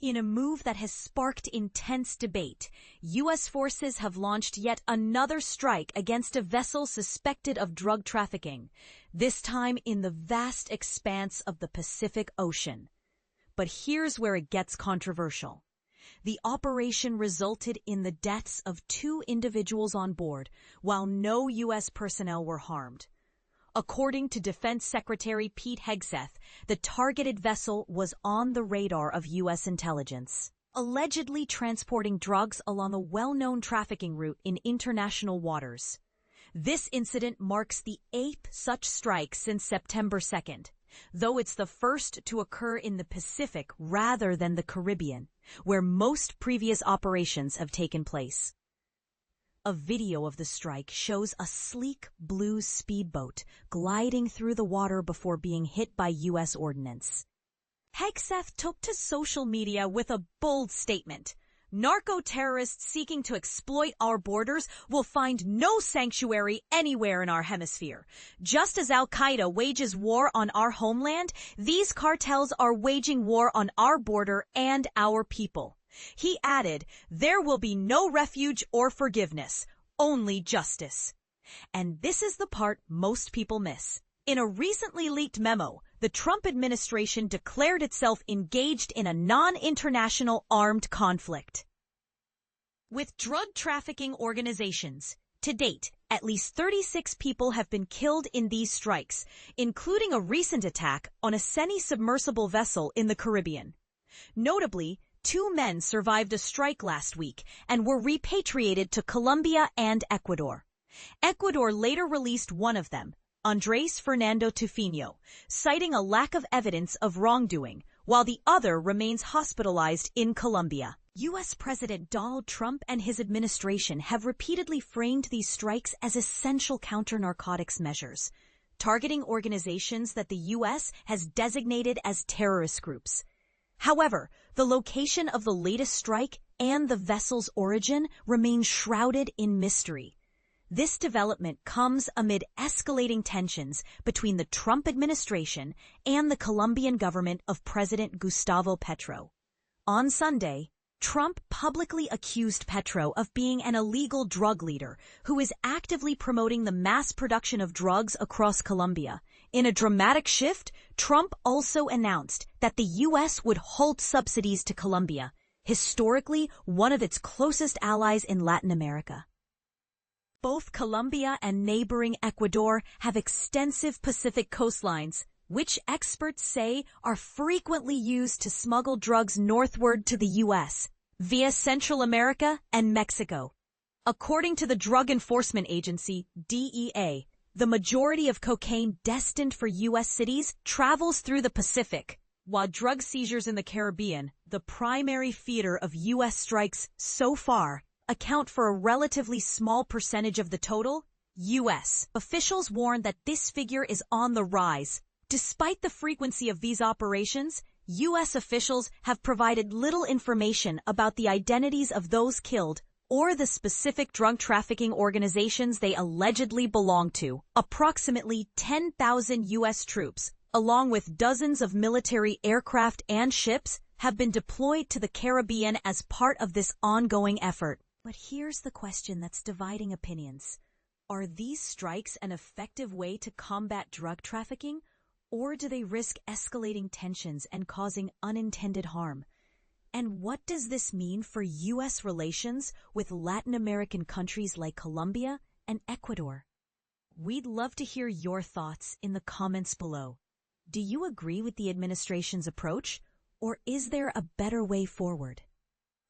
In a move that has sparked intense debate, U.S. forces have launched yet another strike against a vessel suspected of drug trafficking, this time in the vast expanse of the Pacific Ocean. But here's where it gets controversial. The operation resulted in the deaths of 2 individuals on board, while no U.S. personnel were harmed. According to Defense Secretary Pete Hegseth, the targeted vessel was on the radar of U.S. intelligence, allegedly transporting drugs along a well-known trafficking route in international waters. This incident marks the 8th such strike since September 2nd, though it's the first to occur in the Pacific rather than the Caribbean, where most previous operations have taken place. A video of the strike shows a sleek blue speedboat gliding through the water before being hit by U.S. ordnance. Hegseth took to social media with a bold statement. Narco-terrorists seeking to exploit our borders will find no sanctuary anywhere in our hemisphere. Just as Al-Qaeda wages war on our homeland, these cartels are waging war on our border and our people. He added, there will be no refuge or forgiveness, only justice. And this is the part most people miss. In a recently leaked memo, the Trump administration declared itself engaged in a non-international armed conflict with drug trafficking organizations. To date, at least 36 people have been killed in these strikes, including a recent attack on a semi-submersible vessel in the Caribbean. Notably, 2 men survived a strike last week and were repatriated to Colombia and Ecuador. Ecuador later released one of them, Andres Fernando Tufino, citing a lack of evidence of wrongdoing, while the other remains hospitalized in Colombia. U.S. President Donald Trump and his administration have repeatedly framed these strikes as essential counter-narcotics measures, targeting organizations that the U.S. has designated as terrorist groups. However, the location of the latest strike and the vessel's origin remain shrouded in mystery. This development comes amid escalating tensions between the Trump administration and the Colombian government of President Gustavo Petro. On Sunday, Trump publicly accused Petro of being an illegal drug leader who is actively promoting the mass production of drugs across Colombia. In a dramatic shift, Trump also announced that the U.S. would halt subsidies to Colombia, historically one of its closest allies in Latin America. Both Colombia and neighboring Ecuador have extensive Pacific coastlines, which experts say are frequently used to smuggle drugs northward to the U.S. via Central America and Mexico. According to the Drug Enforcement Agency, DEA, the majority of cocaine destined for U.S. cities travels through the Pacific, while drug seizures in the Caribbean, the primary feeder of U.S. strikes so far, account for a relatively small percentage of the total. U.S. officials warn that this figure is on the rise. Despite the frequency of these operations, U.S. officials have provided little information about the identities of those killed or the specific drug trafficking organizations they allegedly belong to. Approximately 10,000 U.S. troops, along with dozens of military aircraft and ships, have been deployed to the Caribbean as part of this ongoing effort. But here's the question that's dividing opinions. Are these strikes an effective way to combat drug trafficking? Or do they risk escalating tensions and causing unintended harm? And what does this mean for U.S. relations with Latin American countries like Colombia and Ecuador? We'd love to hear your thoughts in the comments below. Do you agree with the administration's approach, or is there a better way forward?